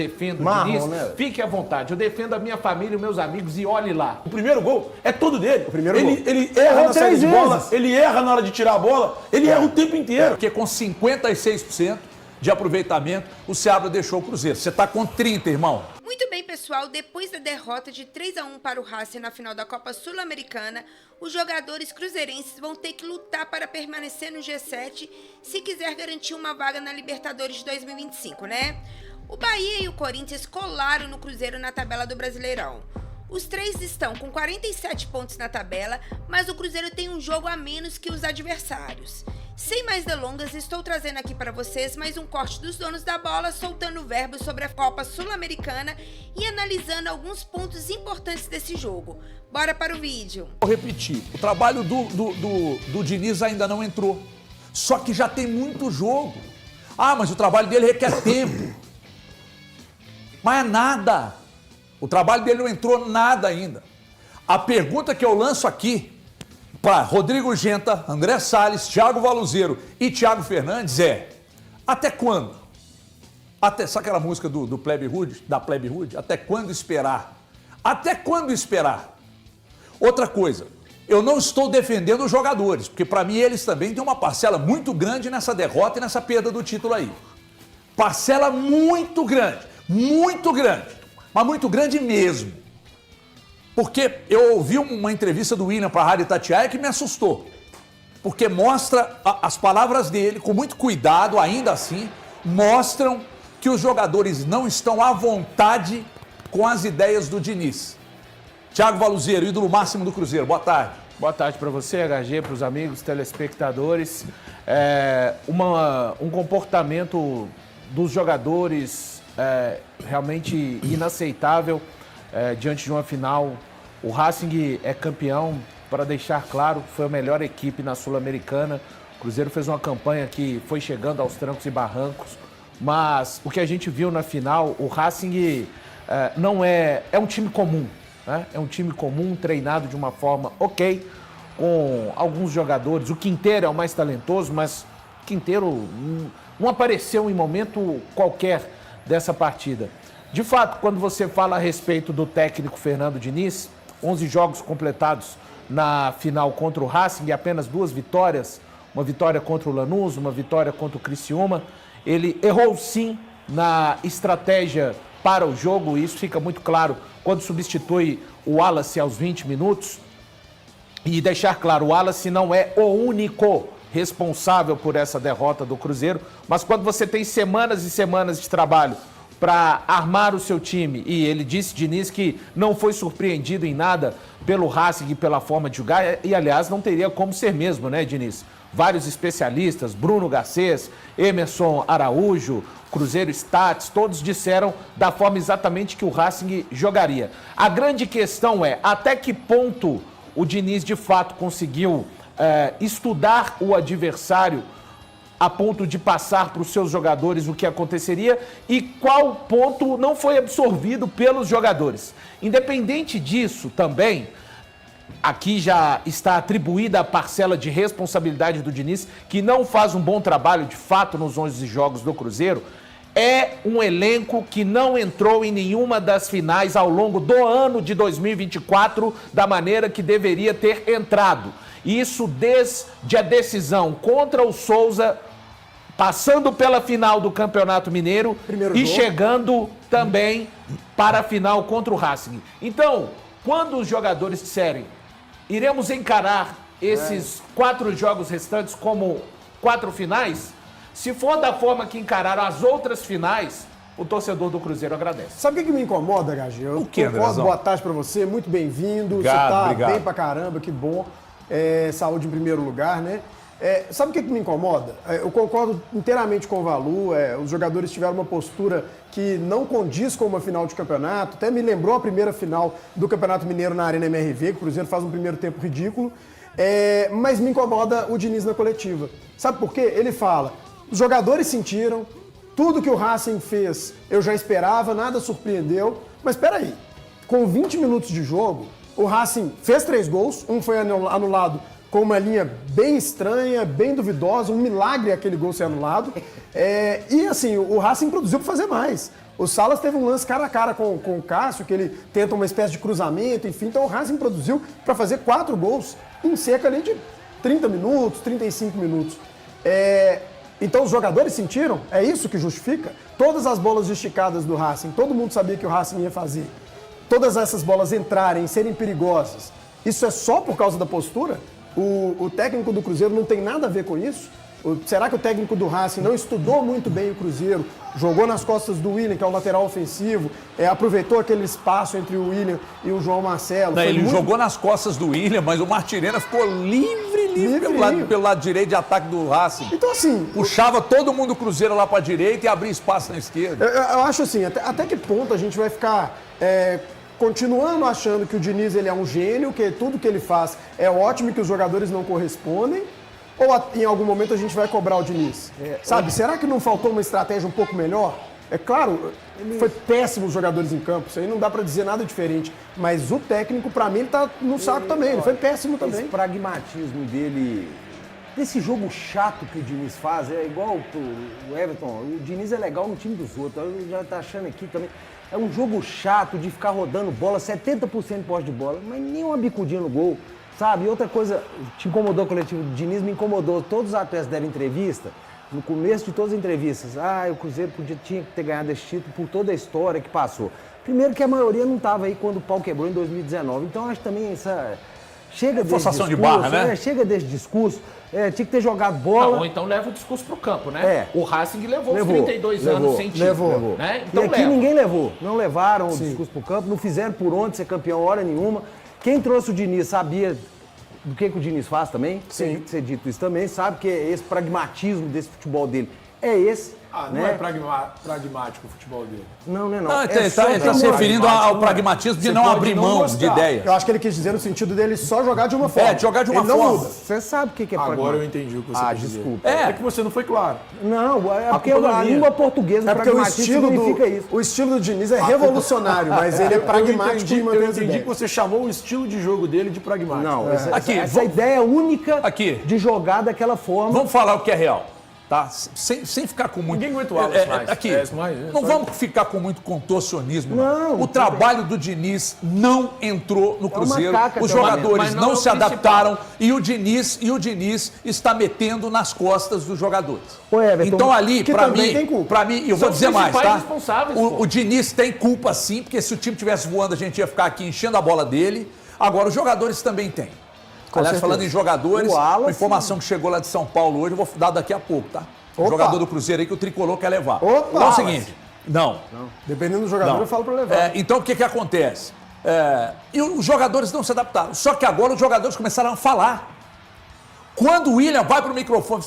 defendo o Marrom, Diniz, né? fique à vontade. Eu defendo a minha família e meus amigos e olhe lá. O primeiro gol é todo dele. Ele erra Errou na saída de 3 bola, vezes. ele erra na hora de tirar a bola, ele erra o tempo inteiro. Porque com 56% de aproveitamento, o Seabra deixou o Cruzeiro. Você tá com 30, irmão. Muito bem, pessoal, depois da derrota de 3-1 para o Racing na final da Copa Sul-Americana, os jogadores cruzeirenses vão ter que lutar para permanecer no G7 se quiser garantir uma vaga na Libertadores de 2025, né? O Bahia e o Corinthians colaram no Cruzeiro na tabela do Brasileirão. Os três estão com 47 pontos na tabela, mas o Cruzeiro tem um jogo a menos que os adversários. Sem mais delongas, estou trazendo aqui para vocês mais um corte dos donos da bola, soltando verbos sobre a Copa Sul-Americana e analisando alguns pontos importantes desse jogo. Bora para o vídeo. Vou repetir, o trabalho do Diniz ainda não entrou. Só que já tem muito jogo. Ah, mas o trabalho dele requer tempo. Mas é nada. O trabalho dele não entrou nada ainda. A pergunta que eu lanço aqui para Rodrigo Genta, André Salles, Thiago Valuzeiro e Thiago Fernandes é: até quando? Sabe aquela música do Plebe Rude, da Plebe Rude? Até quando esperar? Até quando esperar? Outra coisa, eu não estou defendendo os jogadores, porque para mim eles também têm uma parcela muito grande nessa derrota e nessa perda do título aí. Parcela muito grande, mas muito grande mesmo. Porque eu ouvi uma entrevista do William para a Rádio Itatiaia que me assustou. Porque mostra, as palavras dele, com muito cuidado, ainda assim, mostram que os jogadores não estão à vontade com as ideias do Diniz. Thiago Valuzeiro, ídolo máximo do Cruzeiro, boa tarde. Boa tarde para você, HG, para os amigos, telespectadores. Um comportamento dos jogadores realmente inaceitável diante de uma final. O Racing é campeão, para deixar claro, foi a melhor equipe na Sul-Americana. O Cruzeiro fez uma campanha que foi chegando aos trancos e barrancos, mas o que a gente viu na final, o Racing não é um time comum, né? É um time comum, treinado de uma forma ok, com alguns jogadores. O Quinteiro é o mais talentoso, mas o Quinteiro não apareceu em momento qualquer dessa partida. De fato, quando você fala a respeito do técnico Fernando Diniz, 11 jogos completados na final contra o Racing e apenas 2 vitórias, uma vitória contra o Lanús, uma vitória contra o Criciúma, ele errou sim na estratégia para o jogo, e isso fica muito claro quando substitui o Wallace aos 20 minutos. E deixar claro, o Wallace não é o único responsável por essa derrota do Cruzeiro, mas quando você tem semanas e semanas de trabalho para armar o seu time, e ele disse, Diniz, que não foi surpreendido em nada pelo Racing e pela forma de jogar, e aliás não teria como ser mesmo, né, Diniz? Vários especialistas, Bruno Garcês, Emerson Araújo, Cruzeiro Stats, todos disseram da forma exatamente que o Racing jogaria. A grande questão é até que ponto o Diniz de fato conseguiu estudar o adversário a ponto de passar para os seus jogadores o que aconteceria e qual ponto não foi absorvido pelos jogadores. Independente disso também, aqui já está atribuída a parcela de responsabilidade do Diniz, que não faz um bom trabalho de fato nos 11 jogos do Cruzeiro. É um elenco que não entrou em nenhuma das finais ao longo do ano de 2024 da maneira que deveria ter entrado. Isso desde a decisão contra o Souza, passando pela final do Campeonato Mineiro e chegando também para a final contra o Racing. Então, quando os jogadores disserem, iremos encarar esses 4 jogos restantes como 4 finais, se for da forma que encararam as outras finais, o torcedor do Cruzeiro agradece. Sabe o que me incomoda, HG? Eu concordo, boa tarde pra você, muito bem-vindo. Você tá bem pra caramba, que bom. Saúde em primeiro lugar, né? Sabe o que me incomoda? Eu concordo inteiramente com o Valu, os jogadores tiveram uma postura que não condiz com uma final de campeonato, até me lembrou a primeira final do Campeonato Mineiro na Arena MRV, que o Cruzeiro faz um primeiro tempo ridículo, mas me incomoda o Diniz na coletiva. Sabe por quê? Ele fala, os jogadores sentiram, tudo que o Racing fez eu já esperava, nada surpreendeu, mas espera aí, com 20 minutos de jogo, o Racing fez 3 gols, um foi anulado com uma linha bem estranha, bem duvidosa, um milagre aquele gol ser anulado. E assim, o Racing produziu para fazer mais. O Salas teve um lance cara a cara com o Cássio, que ele tenta uma espécie de cruzamento, enfim. Então o Racing produziu para fazer 4 gols em cerca ali de 30 minutos, 35 minutos. Então os jogadores sentiram, é isso que justifica? Todas as bolas esticadas do Racing, todo mundo sabia que o Racing ia fazer. Todas essas bolas entrarem, serem perigosas. Isso é só por causa da postura? O técnico do Cruzeiro não tem nada a ver com isso? Será que o técnico do Racing não estudou muito bem o Cruzeiro, jogou nas costas do William, que é o lateral ofensivo, aproveitou aquele espaço entre o William e o João Marcelo? Não, ele jogou nas costas do William, mas o Martirena ficou livre pelo lado direito de ataque do Racing. Então, assim... Puxava todo mundo do Cruzeiro lá para a direita e abria espaço na esquerda. Eu acho assim, até que ponto a gente vai ficar... continuando achando que o Diniz ele é um gênio, que tudo que ele faz é ótimo e que os jogadores não correspondem, ou em algum momento a gente vai cobrar o Diniz? Sabe, será que não faltou uma estratégia um pouco melhor? É claro, foi péssimo os jogadores em campo, isso aí não dá pra dizer nada diferente, mas o técnico, pra mim, ele tá no saco também, ele foi péssimo também. Esse pragmatismo dele, desse jogo chato que o Diniz faz, é igual o Everton, o Diniz é legal no time dos outros, eu já tá achando aqui também. É um jogo chato de ficar rodando bola, 70% de posse de bola, mas nem uma bicudinha no gol, sabe? E outra coisa, te incomodou o coletivo do Diniz, me incomodou. Todos os atletas deram entrevista, no começo de todas as entrevistas, o Cruzeiro tinha que ter ganhado esse título por toda a história que passou. Primeiro que a maioria não estava aí quando o pau quebrou em 2019, então acho também essa... Chega desse discurso, de barra, né? Chega desse discurso. Tinha que ter jogado bola. Ou então leva o discurso pro campo, né? O Racing levou os 32 anos sem título. Levou. Né? Então e aqui ninguém levou. Não levaram o discurso pro campo, não fizeram por onde ser campeão hora nenhuma. Quem trouxe o Diniz sabia do que o Diniz faz também. Tem que ser dito isso também. Sabe que esse pragmatismo desse futebol dele é esse. Não é pragmático o futebol dele. Não. Ele está se referindo ao pragmatismo de não abrir mão de ideias. Eu acho que ele quis dizer no sentido dele só jogar de uma forma. De jogar de uma forma. Você sabe o que é pragmatismo. Agora eu entendi o que você quis dizer. Desculpa. É que você não foi claro. Não, é porque a língua portuguesa, pragmatismo significa isso. O estilo do Diniz é revolucionário, mas ele é pragmático e mantém as ideias. Eu entendi que você chamou o estilo de jogo dele de pragmático. Não, essa ideia única de jogar daquela forma. Vamos falar o que é real. Tá? Sem ficar com muito... Ninguém aguenta o Wallace mais. Não vamos ficar com muito contorcionismo. Não. O trabalho do Diniz não entrou no Cruzeiro. Os jogadores não se adaptaram e o Diniz está metendo nas costas dos jogadores. Então ali, para mim, eu vou dizer mais, tá? O Diniz tem culpa sim, porque se o time estivesse voando, a gente ia ficar aqui enchendo a bola dele. Agora, os jogadores também têm. Aliás, falando em jogadores, uma informação que chegou lá de São Paulo hoje, eu vou dar daqui a pouco, tá? O jogador do Cruzeiro aí que o Tricolor quer levar. Então é o seguinte, não. Dependendo do jogador, eu falo pra levar. Então o que acontece? E os jogadores não se adaptaram. Só que agora os jogadores começaram a falar. Quando o William vai pro microfone,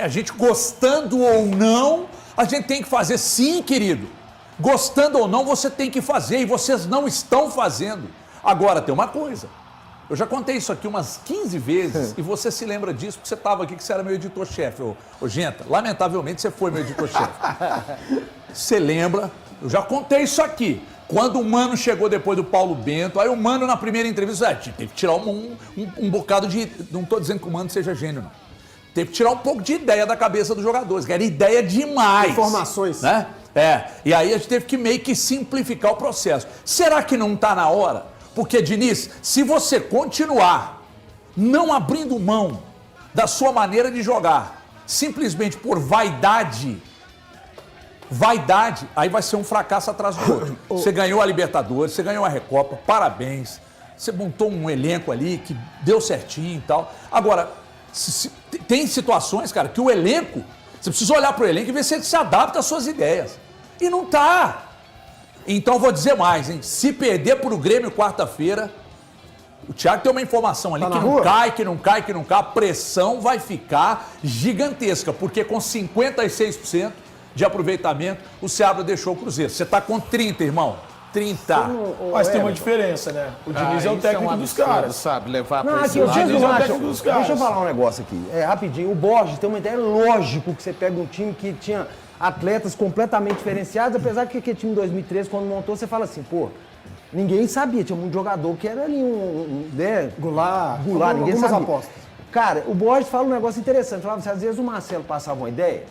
a gente gostando ou não, a gente tem que fazer. Sim, querido. Gostando ou não, você tem que fazer e vocês não estão fazendo. Agora, tem uma coisa. Eu já contei isso aqui umas 15 vezes e você se lembra disso porque você estava aqui, que você era meu editor-chefe. Ô, Genta, lamentavelmente você foi meu editor-chefe. Você lembra? Eu já contei isso aqui. Quando o Mano chegou depois do Paulo Bento, aí o Mano na primeira entrevista, teve que tirar um bocado de... Não estou dizendo que o Mano seja gênio, não. Teve que tirar um pouco de ideia da cabeça dos jogadores, que era ideia demais. Informações. Né? E aí a gente teve que meio que simplificar o processo. Será que não está na hora? Porque, Diniz, se você continuar não abrindo mão da sua maneira de jogar, simplesmente por vaidade, aí vai ser um fracasso atrás do outro. Você ganhou a Libertadores, você ganhou a Recopa, parabéns. Você montou um elenco ali que deu certinho e tal. Agora, tem situações, cara, que o elenco, você precisa olhar para o elenco e ver se ele se adapta às suas ideias. E não tá. Então, vou dizer mais, hein? Se perder para o Grêmio quarta-feira, o Thiago tem uma informação ali que não cai, a pressão vai ficar gigantesca, porque com 56% de aproveitamento, o Seabra deixou o Cruzeiro. Você está com 30, irmão. 30. Mas tem uma diferença, né? O Diniz é o técnico dos caras. Sabe, levar para esse lado. Deixa eu falar um negócio aqui, rapidinho. O Borges tem uma ideia, lógico que você pega um time que tinha atletas completamente diferenciados, apesar que aquele time em 2013, quando montou, você fala assim, pô, ninguém sabia, tinha um jogador que era ali Goulart, ninguém sabia. Apostas. Cara, o Borges fala um negócio interessante, falava assim, às vezes o Marcelo passava uma ideia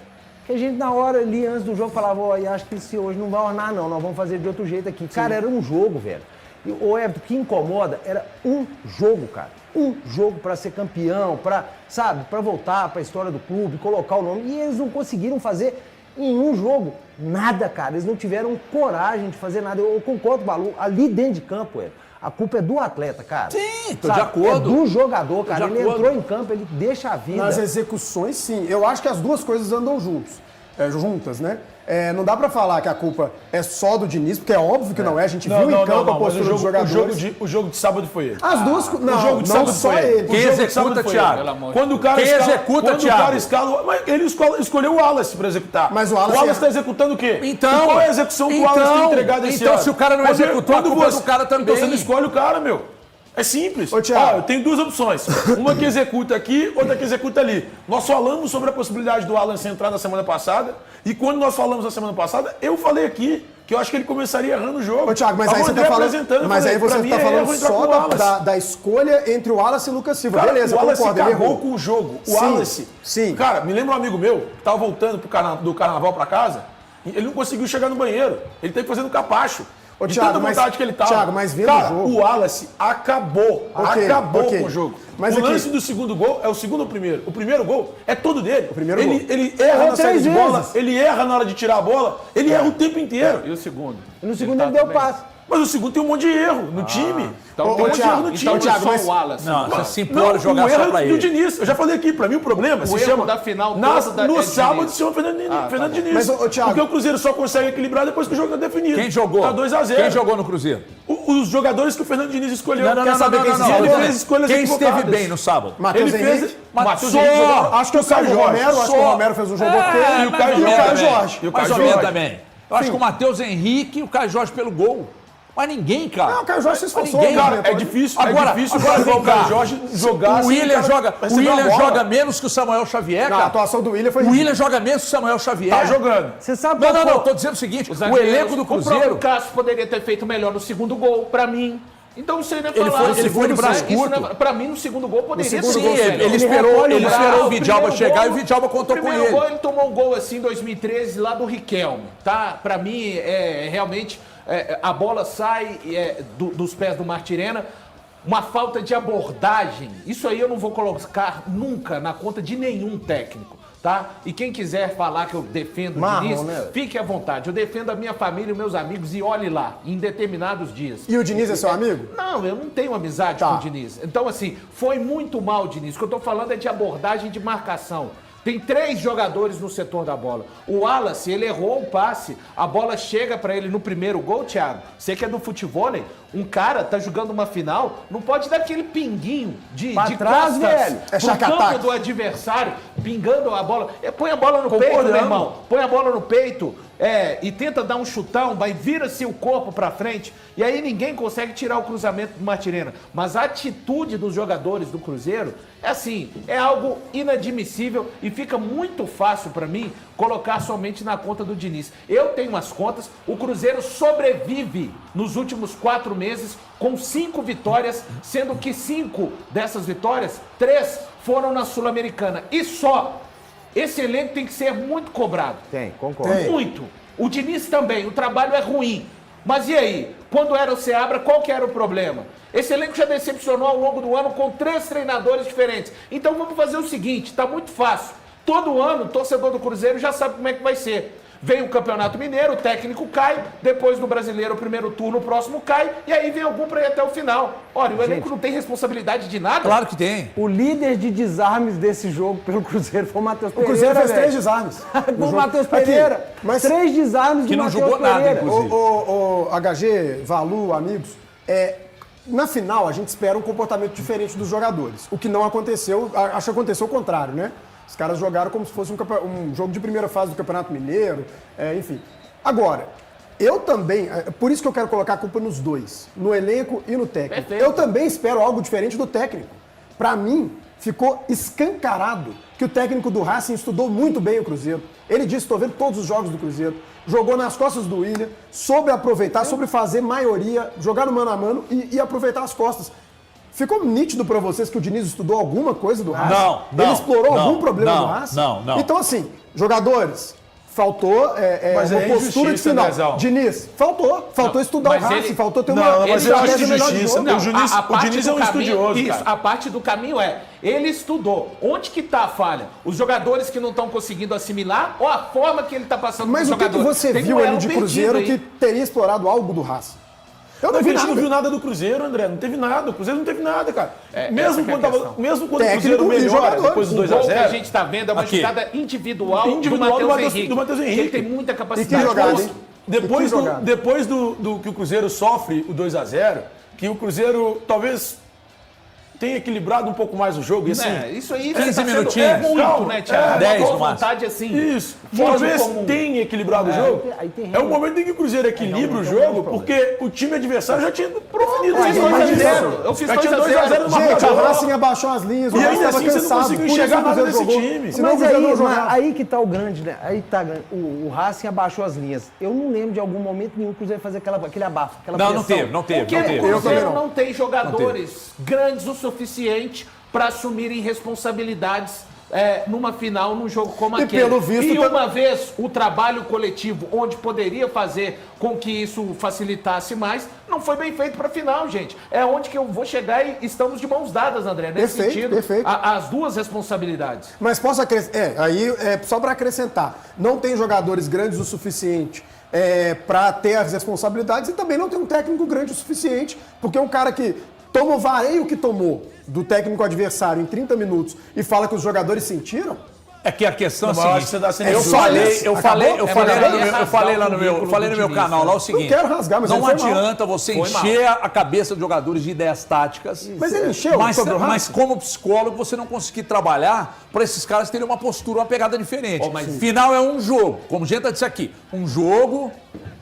que a gente na hora ali, antes do jogo, falava, acho que se hoje não vai ornar não, nós vamos fazer de outro jeito aqui. Sim. Cara, era um jogo, velho. E o Everton, o que incomoda era um jogo, cara. Um jogo para ser campeão, para voltar para a história do clube, colocar o nome. E eles não conseguiram fazer em um jogo nada, cara. Eles não tiveram coragem de fazer nada. Eu concordo com o Balu, ali dentro de campo, a culpa é do atleta, cara. Sim, tô de acordo. É do jogador, cara. Ele entrou em campo, ele deixa a vida. Nas execuções, sim. Eu acho que as duas coisas andam juntas, né? Não dá pra falar que a culpa é só do Diniz, porque é óbvio que não é. A gente viu em campo a postura dos jogadores. O jogo de sábado foi ele. As duas... Não, o jogo de não sábado só foi ele. Quem executa, Thiago? Quando o cara escala... Mas ele escolheu o Wallace pra executar. Mas o Wallace tá executando o quê? Então... Qual é a execução que o Wallace tem entregado esse ano? Então, se o cara não executou, a culpa é do cara também. Então você não escolhe o cara, meu. É simples. Ô, Thiago. Eu tenho duas opções. Uma que executa aqui, outra que executa ali. Nós falamos sobre a possibilidade do Wallace entrar na semana passada. E quando nós falamos na semana passada, eu falei aqui que eu acho que ele começaria errando o jogo. Ô, Thiago, mas aí você tá falando, só da escolha entre o Wallace e o Lucas Silva. Cara, beleza, o Wallace concordo, acabou com o jogo. O Wallace... Sim. Cara, me lembra um amigo meu que tava voltando do carnaval pra casa. Ele não conseguiu chegar no banheiro. Ele teve que fazer no capacho. Ô, Thiago, tanta vontade que ele tava. Thiago, mas vendo cara, o jogo... o Wallace acabou com o jogo. Mas o lance do segundo gol é o segundo ou o primeiro? O primeiro gol é todo dele. O primeiro gol. Ele erra na saída de bola, ele erra na hora de tirar a bola, ele erra o tempo inteiro. E o segundo? E no segundo ele deu passe. Mas o segundo tem um monte de erro no time. Então tem um monte de erro no time. Thiago, mas... o Wallace. Não, você se implora jogar só pra do ele. Diniz. Eu já falei aqui, pra mim o problema se chama... da final no sábado se chama Fernando Diniz. Mas, Thiago... Porque o Cruzeiro só consegue equilibrar depois que o jogo tá definido. Quem jogou? Tá 2-0. Quem jogou no Cruzeiro? Os jogadores que o Fernando Diniz escolheu. Não. Ele fez escolhas Quem esteve equivocadas. bem no sábado? Matheus Ele Henrique. fez... Matheus Henrique jogou- Acho que o Caio Romero, acho que o Romero fez um jogo ok. E o Caio Jorge. Mais ou menos também. Eu acho que o Matheus Henrique e o Caio Jorge pelo gol. Mas ninguém, cara. Não, o Caio Jorge se esforçou. Ninguém, Cara, é difícil agora fazer o Caio Jorge jogar. O William joga menos que o Samuel Xavier, Não, a cara. atuação do William foi... O William joga menos que o Samuel Xavier. Tá jogando. Você sabe Não, tô dizendo o seguinte, o elenco do O próprio Cruzeiro... Cássio poderia ter feito melhor no segundo gol, pra mim. Então você não é falar... Ele foi de braço curto. Pra mim, no segundo gol, poderia segundo ser. gol, Ele esperou o Vidalba chegar e o Vidalba contou com primeiro ele. gol, ele tomou um gol assim em 2013 lá do Riquelme, tá? Pra mim, realmente, a bola sai dos pés do Martirena, uma falta de abordagem. Isso aí eu não vou colocar nunca na conta de nenhum técnico, tá? E quem quiser falar que eu defendo o Diniz, né? fique à vontade. Eu defendo a minha família e meus amigos e olhe lá, em determinados dias. E o Diniz é seu amigo? Não, eu não tenho amizade com o Diniz. Então, assim, foi muito mal o Diniz. O que eu tô falando é de abordagem de marcação. Tem 3 jogadores no setor da bola. O Wallace, ele errou o passe. A bola chega pra ele no primeiro gol, Thiago. Você que é do futevôlei, um cara tá jogando uma final, não pode dar aquele pinguinho de trás, costas velho. pro campo do adversário, pingando a bola. Põe a bola no peito, meu irmão. Põe a bola no peito e tenta dar um chutão, vai vira-se o corpo pra frente. E aí ninguém consegue tirar o cruzamento do Martirena. Mas a atitude dos jogadores do Cruzeiro é algo inadmissível e fica muito fácil pra mim colocar somente na conta do Diniz. Eu tenho as contas, o Cruzeiro sobrevive nos últimos 4 meses com 5 vitórias, sendo que 5 dessas vitórias, 3 foram na Sul-Americana. E só, esse elenco tem que ser muito cobrado. Tem, concordo. Muito. O Diniz também, o trabalho é ruim. Mas e aí? Quando era o Seabra, qual que era o problema? Esse elenco já decepcionou ao longo do ano com 3 treinadores diferentes. Então vamos fazer o seguinte, tá muito fácil. Todo ano, o torcedor do Cruzeiro já sabe como é que vai ser. Vem o Campeonato Mineiro, o técnico cai, depois no Brasileiro, o primeiro turno, o próximo cai, e aí vem algum para ir até o final. Olha, o elenco não tem responsabilidade de nada. Claro que tem. O líder de desarmes desse jogo pelo Cruzeiro foi o Matheus Pereira. O Cruzeiro fez velho. 3 desarmes. O Matheus Pereira. Aqui, mas 3 desarmes que de não Matheus jogou nada, Pereira. inclusive. O HG, Valu, amigos, na final a gente espera um comportamento diferente dos jogadores. O que não aconteceu, acho que aconteceu o contrário, né? Os caras jogaram como se fosse um jogo de primeira fase do Campeonato Mineiro, enfim. Agora, eu também, por isso que eu quero colocar a culpa nos dois, no elenco e no técnico. Perfeito. Eu também espero algo diferente do técnico. Para mim, ficou escancarado que o técnico do Racing estudou muito bem o Cruzeiro. Ele disse, estou vendo todos os jogos do Cruzeiro, jogou nas costas do William, soube aproveitar, soube fazer maioria, jogar no mano a mano e aproveitar as costas. Ficou nítido para vocês que o Diniz estudou alguma coisa do Racing? Não. Ele explorou algum problema do não, Racing? Não. Então, assim, jogadores, faltou uma postura de final. Dezão. Diniz, faltou estudar o Racing, faltou ter uma mas eu acho estratégia melhor de justiça. jogo. O Diniz é um estudioso, Isso, cara. a parte do caminho ele estudou. Onde que tá a falha? Os jogadores que não estão conseguindo assimilar ou a forma que ele tá passando Mas pro o que jogador? você Tem viu elo ali de perdido Cruzeiro aí. que teria explorado algo do Racing? Eu Não, não vi a gente nada. não viu nada do Cruzeiro, André. Não teve nada. O Cruzeiro não teve nada, cara. essa Mesmo que é a quando, questão. mesmo quando o Técnico Cruzeiro e melhora jogadores. depois do O gol que a 2x0. gente está vendo é uma Aqui. jogada individual Do Matheus Henrique. Ele tem muita E que capacidade. jogada, hein? Depois, Que jogada. depois do que o Cruzeiro sofre o 2x0, que o Cruzeiro talvez tenha equilibrado um pouco mais o jogo. E assim, Isso aí 15 tá sendo minutinhos. muito, Calma. né, Thiago? 10 Uma no máximo. vontade assim. Isso. fora do Talvez comum. tenha equilibrado o jogo. aí tem É o momento em que o Cruzeiro equilibra o jogo, porque o time adversário já tinha profinido Mas isso. imagina, 2x0. eu fiz Já tinha 2x0. 2x0 Gente, o Racing abaixou as linhas, o E Racing ainda estava assim você não cansado. conseguiu por isso enxergar que o nada Cruzeiro desse jogou. time. Senão o Mas Cruzeiro não mas jogava. aí que tá o grande, né? Aí tá grande. O Racing abaixou as linhas. Eu não lembro de algum momento nenhum que o Cruzeiro fazer aquele abafo, aquela Não pressão. teve. Porque Eu o também Cruzeiro não. não tem jogadores grandes o suficiente para assumirem responsabilidades numa final, num jogo como E aquele. pelo visto, E uma vez o trabalho coletivo, onde poderia fazer com que isso facilitasse mais, não foi bem feito para a final, gente. É onde que eu vou chegar e estamos de mãos dadas, André, nesse Perfeito, sentido. perfeito. As duas responsabilidades. Mas posso acrescentar? Só para acrescentar, não tem jogadores grandes o suficiente para ter as responsabilidades e também não tem um técnico grande o suficiente, porque um cara que toma o vareio que tomou do técnico adversário em 30 minutos e fala que os jogadores sentiram, É que a questão é a Não, mas eu acho seguinte, que você tá sendo eu injusto. falei lá no meu canal lá o seguinte, quero rasgar, mas não ele foi mal. adianta você Foi encher a cabeça dos jogadores de ideias táticas, mas ele encheu sobre o Racing. mas como psicólogo você não conseguir trabalhar para esses caras terem uma postura, uma pegada diferente. Final é um jogo, como a gente disse aqui, um jogo,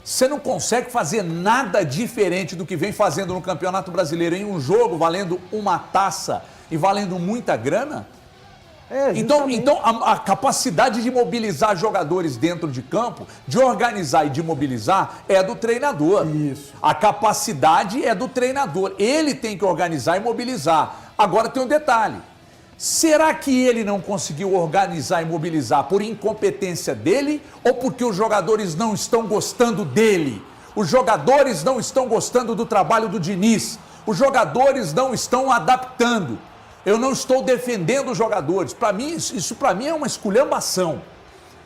você não consegue fazer nada diferente do que vem fazendo no Campeonato Brasileiro em um jogo valendo uma taça e valendo muita grana. Então a capacidade de mobilizar jogadores dentro de campo, de organizar e de mobilizar, é do treinador. Isso. A capacidade é do treinador. Ele tem que organizar e mobilizar. Agora tem um detalhe. Será que ele não conseguiu organizar e mobilizar por incompetência dele ou porque os jogadores não estão gostando dele? Os jogadores não estão gostando do trabalho do Diniz. Os jogadores não estão adaptando. Eu não estou defendendo os jogadores. Para mim, isso para mim é uma esculhambação.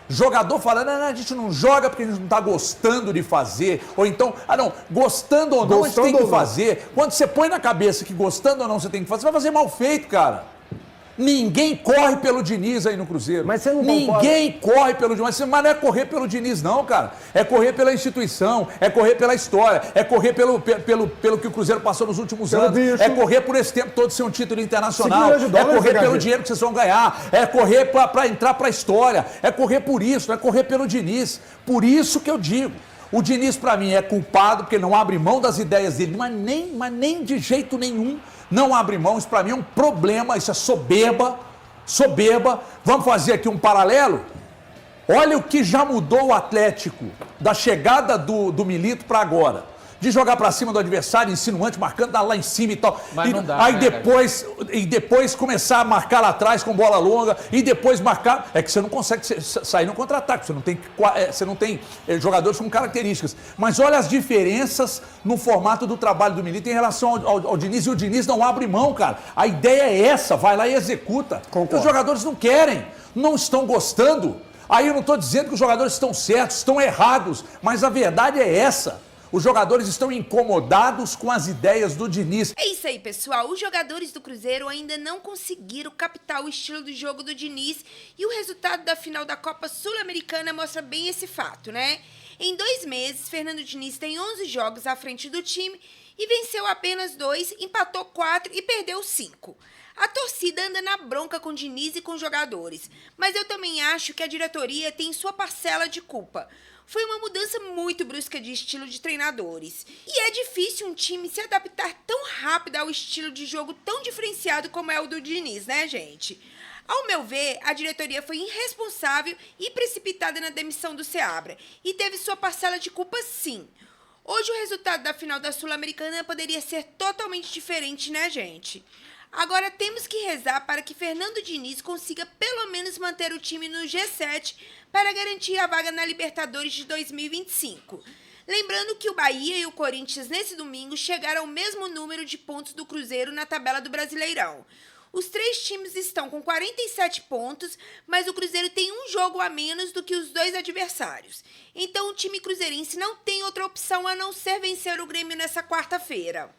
Jogador falando, não, a gente não joga porque a gente não está gostando de fazer. Ou então, gostando ou não, a gente tem que fazer. Quando você põe na cabeça que gostando ou não você tem que fazer, você vai fazer mal feito, cara. Ninguém corre pelo Diniz aí no Cruzeiro. Mas você não Ninguém corre pelo Diniz. Mas não é correr pelo Diniz, não, cara. É correr pela instituição, é correr pela história, é correr pelo que o Cruzeiro passou nos últimos anos. bicho. É correr por esse tempo todo ser um título internacional. Seguidores de É dólares, correr pelo HG. dinheiro que vocês vão ganhar. É correr para entrar para a história. É correr por isso, não é correr pelo Diniz. Por isso que eu digo. O Diniz, para mim, é culpado porque não abre mão das ideias dele, mas nem de jeito nenhum não abre mão. Isso, para mim, é um problema. Isso é soberba. Vamos fazer aqui um paralelo? Olha o que já mudou o Atlético da chegada do Milito para agora. De jogar para cima do adversário, insinuante, marcando lá em cima e tal. Mas não dá, aí né, depois começar a marcar lá atrás com bola longa e depois marcar. É que você não consegue sair no contra-ataque, você não tem jogadores com características. Mas olha as diferenças no formato do trabalho do Milito em relação ao Diniz. E o Diniz não abre mão, cara. A ideia é essa, vai lá e executa. Concordo. Os jogadores não querem, não estão gostando. Aí eu não estou dizendo que os jogadores estão certos, estão errados, mas a verdade é essa. Os jogadores estão incomodados com as ideias do Diniz. É isso aí, pessoal. Os jogadores do Cruzeiro ainda não conseguiram captar o estilo do jogo do Diniz e o resultado da final da Copa Sul-Americana mostra bem esse fato, né? Em 2 meses, Fernando Diniz tem 11 jogos à frente do time e venceu apenas 2, empatou 4 e perdeu 5. A torcida anda na bronca com Diniz e com os jogadores, mas eu também acho que a diretoria tem sua parcela de culpa. Foi uma mudança muito brusca de estilo de treinadores. E é difícil um time se adaptar tão rápido ao estilo de jogo tão diferenciado como é o do Diniz, né, gente? Ao meu ver, a diretoria foi irresponsável e precipitada na demissão do Seabra. E teve sua parcela de culpa, sim. Hoje o resultado da final da Sul-Americana poderia ser totalmente diferente, né, gente? Agora temos que rezar para que Fernando Diniz consiga pelo menos manter o time no G7 para garantir a vaga na Libertadores de 2025. Lembrando que o Bahia e o Corinthians nesse domingo chegaram ao mesmo número de pontos do Cruzeiro na tabela do Brasileirão. Os 3 times estão com 47 pontos, mas o Cruzeiro tem um jogo a menos do que os 2 adversários. Então o time cruzeirense não tem outra opção a não ser vencer o Grêmio nessa quarta-feira.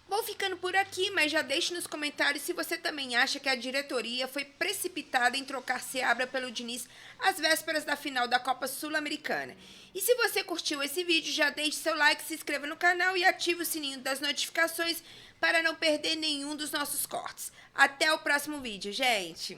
Vou ficando por aqui, mas já deixe nos comentários se você também acha que a diretoria foi precipitada em trocar Seabra pelo Diniz às vésperas da final da Copa Sul-Americana. E se você curtiu esse vídeo, já deixe seu like, se inscreva no canal e ative o sininho das notificações para não perder nenhum dos nossos cortes. Até o próximo vídeo, gente!